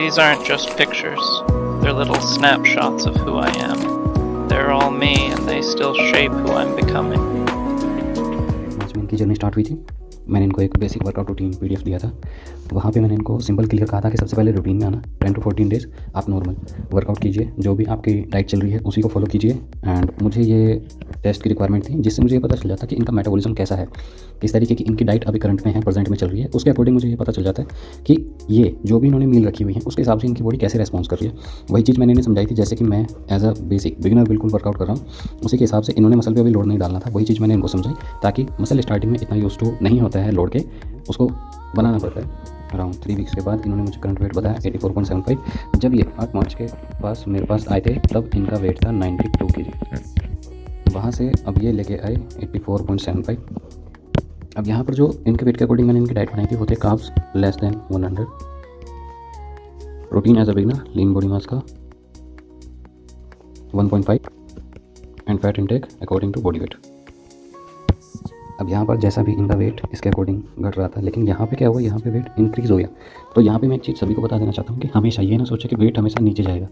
These aren't just pictures, they're little snapshots of who I am. They're all me and they still shape who I'm becoming. आज में इनकी journey start हुई थी। मैंने इनको एक बेसिक वर्कआउट रूटीन पीडीएफ दिया था। वहाँ पे मैंने इनको सिंपल क्लियर कहा था कि सबसे पहले रूटीन में आना 10 to 14 डेज़ आप नॉर्मल वर्कआउट कीजिए, जो भी आपकी डाइट चल रही है उसी को फॉलो कीजिए। एंड मुझे ये टेस्ट की रिक्वायरमेंट थी जिससे मुझे ये पता चल जाता कि इनका मेटाबॉलिज्म कैसा है, किस तरीके की इनकी डाइट अभी करंट में है, प्रेजेंट में चल रही है। उसके अकॉर्डिंग मुझे ये पता चल जाता है कि ये जो भी इन्होंने मील रखी हुई है उसके हिसाब से इनकी बॉडी कैसे रेस्पॉन्स कर रही है। वही चीज़ मैंने इन्हें समझाई थी, जैसे कि मैं एज अ बेसिक बिगिनर बिल्कुल वर्कआउट कर रहा हूँ, उसी के हिसाब से इन्होंने मसल पे अभी लोड नहीं डालना था। वही चीज़ मैंने इनको समझाई ताकि मसल स्टार्टिंग में इतना यूज टू नहीं होता है लोड के, उसको बनाना पड़ता है। अराउंड 3 वीक्स के बाद इन्होंने मुझे करंट वेट बताया 84.75। जब ये 8 मार्च के पास मेरे पास आए थे तब इनका वेट था 92 kg। वहाँ से अब ये लेके आए 84.75। अब यहाँ पर जो इनके वेट के अकॉर्डिंग मैंने इनकी डाइट बनाई थी, होते carbs less than 100, protein as a beginner, lean body mass का 1.5 and fat intake according to body weight. अब यहाँ पर जैसा भी इनका वेट इसके अकॉर्डिंग घट रहा था, लेकिन यहाँ पे क्या हुआ, यहाँ पे वेट इंक्रीज़ हो गया। तो यहाँ पे मैं एक चीज़ सभी को बता देना चाहता हूँ कि हमेशा ये ना सोचे कि वेट हमेशा नीचे जाएगा।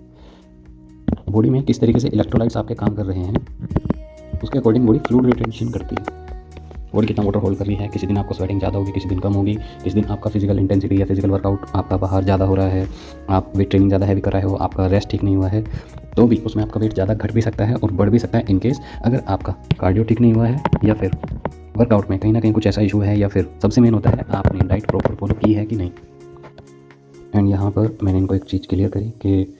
बॉडी में किस तरीके से इलेक्ट्रोलाइट्स आपके काम कर रहे हैं उसके अकॉर्डिंग बॉडी फ्लूइड रिटेंशन करती है। बॉडी कितना वाटर होल्ड कर रही है, किसी दिन आपको स्वेटिंग ज़्यादा होगी, किसी दिन कम होगी, किसी दिन आपका फिजिकल इंटेंसिटी या फिजिकल वर्कआउट आपका बाहर ज़्यादा हो रहा है, आप वेट ट्रेनिंग ज़्यादा हैवी कर रहे हो, आपका रेस्ट ठीक नहीं हुआ है, तो भी उसमें आपका वेट ज़्यादा घट भी सकता है और बढ़ भी सकता है। इनकेस अगर आपका कार्डियो ठीक नहीं हुआ है या फिर वर्कआउट में कहीं ना कहीं कुछ ऐसा इशू है, या फिर सबसे मेन होता है आपने डाइट प्रॉपर फॉलो की है कि नहीं। एंड यहाँ पर मैंने इनको एक चीज़ क्लियर करी कि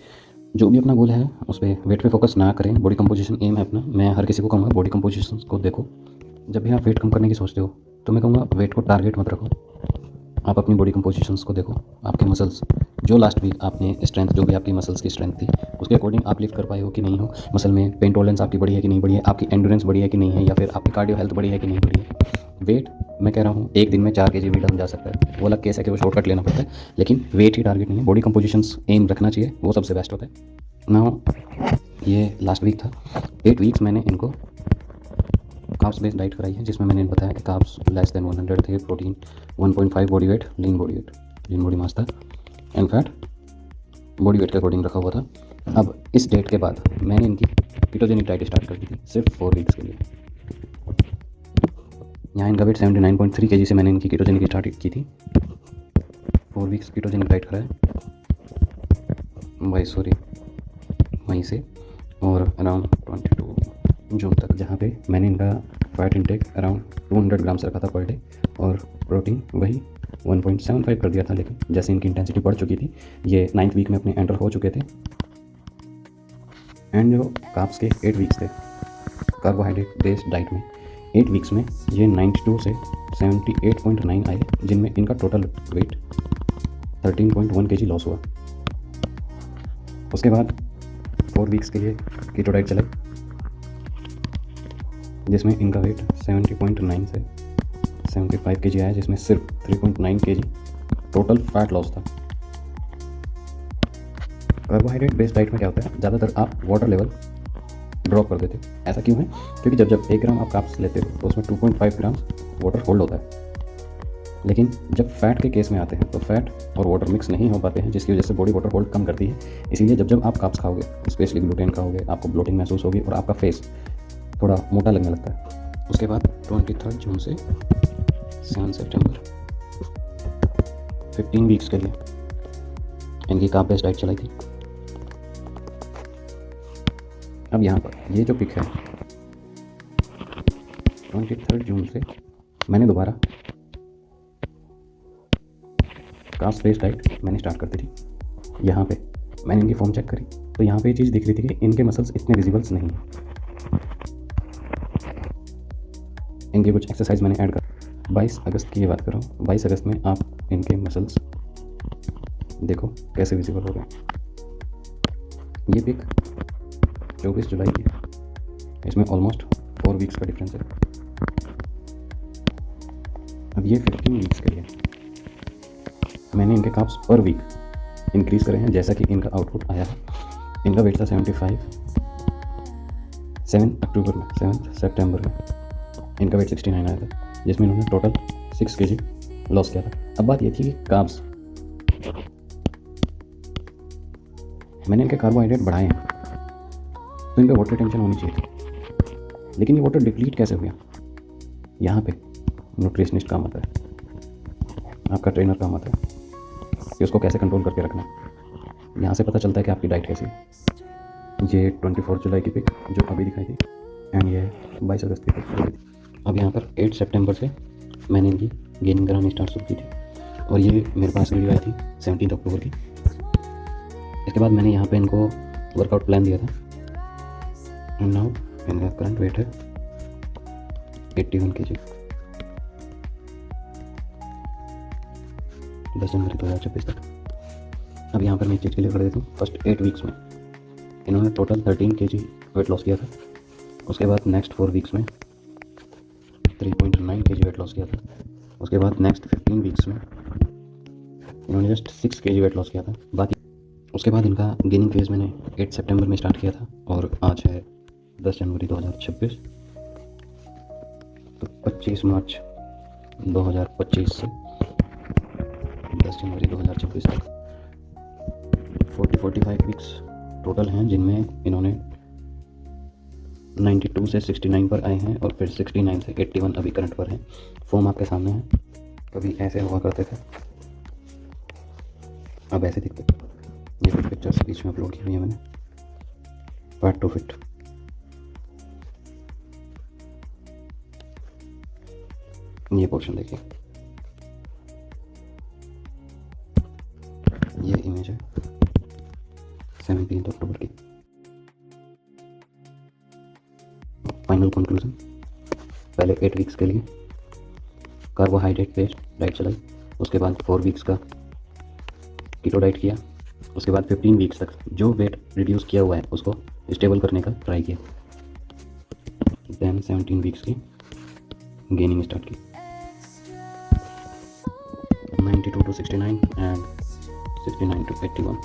जो भी अपना गोल है उस पर वेट पे फोकस ना करें, बॉडी कंपोजिशन एम है अपना। मैं हर किसी को कहूँगा बॉडी कंपोजिशन को देखो। जब भी आप वेट कम करने की सोचते हो तो मैं कहूँगा वेट को टारगेट मत रखो, आप अपनी बॉडी कंपोजिशंस को देखो। आपके मसल्स जो लास्ट वीक आपने स्ट्रेंथ, जो भी आपकी मसल्स की स्ट्रेंथ थी उसके अकॉर्डिंग आप लिफ्ट कर पाए हो कि नहीं हो, मसल में पेन टॉलरेंस आपकी बढ़ी है कि नहीं बढ़ी है, आपकी एंड्योरेंस बढ़ी है कि नहीं है, या फिर आपकी कार्डियो हेल्थ बढ़ी है कि नहीं बढ़ी है। वेट मैं कह रहा हूँ एक दिन में 4 kg भी डाउन जा सकता है, वो अलग केस है कि वो शॉर्टकट लेना पड़ता है, लेकिन वेट ही टारगेट नहीं है। बॉडी कंपोजिशंस एम रखना चाहिए, वो सबसे बेस्ट होता है। नाउ ये लास्ट वीक था, 8 वीक्स मैंने इनको कार्ब्स बेस्ड डाइट कराई है, जिसमें मैंने बताया कि कार्ब्स लेस देन 100 थे, प्रोटीन 1.5, बॉडी वेट लीन बॉडी मास था, एंड फैट बॉडी वेट के अकॉर्डिंग रखा हुआ था। अब इस डेट के बाद मैंने इनकी कीटोजेनिक डाइट स्टार्ट कर दी थी सिर्फ 4 वीक्स के लिए। यहाँ इनका वेट 79.3 kg से मैंने इनकी कीटोजेनिक स्टार्ट की थी। 4 वीक्स कीटोजेनिक डाइट कराया वहीं से, और अराउंड 22 जून तक, जहाँ पे मैंने इनका फैट इंटेक अराउंड 200 ग्राम्स रखा था पर डे, और प्रोटीन वही 1.75 कर दिया था। लेकिन जैसे इनकी इंटेंसिटी बढ़ चुकी थी, ये 9th वीक में अपने एंटर हो चुके थे। एंड जो कार्ब्स के 8 वीक्स थे कार्बोहाइड्रेट बेस्ड डाइट में, 8 वीक्स में ये 92 से 78.9 आए, जिनमें इनका टोटल वेट 13.1 kg लॉस हुआ। उसके बाद 4 वीक्स के लिए कीटो डाइट चलाई, जिसमें इनका वेट 70.9 से 75 kg आया, जिसमें सिर्फ 3.9 kg टोटल फैट लॉस था। कार्बोहाइड्रेट बेस्ड डाइट में क्या होता है, ज़्यादातर आप वाटर लेवल ड्रॉप कर देते हो। ऐसा क्यों है? क्योंकि जब 1 ग्राम आप कार्ब्स लेते हो तो उसमें 2.5 ग्राम वाटर होल्ड होता है। लेकिन जब फैट के केस में आते हैं तो फैट और वाटर मिक्स नहीं हो पाते हैं, जिसकी वजह से बॉडी वाटर होल्ड कम करती है। इसीलिए जब आप कार्ब्स खाओगे, स्पेशली ग्लूटेन खाओगे, आपको ब्लोटिंग महसूस होगी और आपका फेस थोड़ा मोटा लगने लगता है। उसके बाद 23 जून से 7 सितंबर 15 वीक्स के लिए इनकी कार्ब बेस्ड डाइट चलाई थी। अब यहाँ पर ये जो पिक है 23 जून से मैंने दोबारा कार्ब बेस्ड डाइट मैंने स्टार्ट कर दी थी। यहाँ पे मैंने इनकी फॉर्म चेक करी तो यहाँ पे ये चीज़ दिख रही थी कि इनके मसल्स इतने विजिबल्स नहीं हैं। इनके कुछ एक्सरसाइज मैंने ऐड कर, 22 अगस्त की ये बात कर रहा हूँ। 22 अगस्त में आप इनके मसल्स देखो कैसे विजिबल हो रहे हैं। ये पिक 24 जुलाई की है, इसमें ऑलमोस्ट 4 वीक्स का डिफरेंस है। अब ये 15 वीक्स के लिए मैंने इनके कार्ब्स पर वीक इंक्रीज़ करे हैं, जैसा कि इनका आउटपुट आया है। इनका वेट था 75, 7 सितंबर में इनका वेट 69 आया था, जिसमें इन्होंने टोटल 6 kg लॉस किया था। अब बात ये थी कि कार्ब्स मैंने इनके कार्बोहाइड्रेट बढ़ाए हैं, तो इन पे वाटर रिटेंशन होनी चाहिए थी, लेकिन ये वाटर डिप्लीट कैसे हो गया? यहाँ पे न्यूट्रिशनिस्ट काम आता है, आपका ट्रेनर काम आता है कि उसको कैसे कंट्रोल करके रखना है। यहाँ से पता चलता है कि आपकी डाइट कैसी है। ये 24 जुलाई की पिक जो अभी दिखाई थी, एंड ये 22 अगस्त की पिक दिखाई थी। अब यहाँ पर 8 सितंबर से मैंने इनकी गेनिंग करानी स्टार्ट शुरू की थी, और ये मेरे पास वीडियो आई थी 17 अक्टूबर की। इसके बाद मैंने यहाँ पे इनको वर्कआउट प्लान दिया था, एंड नाउ इनका करंट वेट है 81 kg। 10 जनवरी 2026 तक। अब यहाँ पर मैं एक चीज़ क्लियर कर देता हूँ। फर्स्ट 8 वीक्स में इन्होंने टोटल 13 kg वेट लॉस किया था। उसके बाद नेक्स्ट 4 वीक्स में 3.9 kg वेट लॉस किया था। उसके बाद नेक्स्ट 15 वीक्स में इन्होंने जस्ट 6 kg वेट लॉस किया था। बाकी उसके बाद इनका गेनिंग फेज़ मैंने 8 सितंबर में स्टार्ट किया था, और आज है 10 जनवरी 2026। तो 25 मार्च 2025 से 10 जनवरी 2026 तक 45 वीक्स टोटल हैं, जिनमें इन्होंने 92 से 69 पर आए हैं, और फिर 69 से 81 अभी करंट पर हैं। फॉर्म आपके सामने है। कभी ऐसे हुआ करते थे, अब ऐसे दिखते। ये कुछ पिक्चर्स बीच में अपलोड की हुई है मैंने, पार्ट 2 फिट। ये पोर्शन देखिए, ये इमेज है 17 अक्टूबर की। फाइनल कंक्लूजन, पहले 8 वीक्स के लिए कार्बोहाइड्रेट बेस्ड डाइट चलाई, उसके बाद 4 वीक्स का कीटो डाइट किया, उसके बाद 15 वीक्स तक जो वेट रिड्यूस किया हुआ है उसको स्टेबल करने का ट्राई किया, देन 17 वीक्स की गेनिंग स्टार्ट की, 92 to 69 एंड 69 to 81।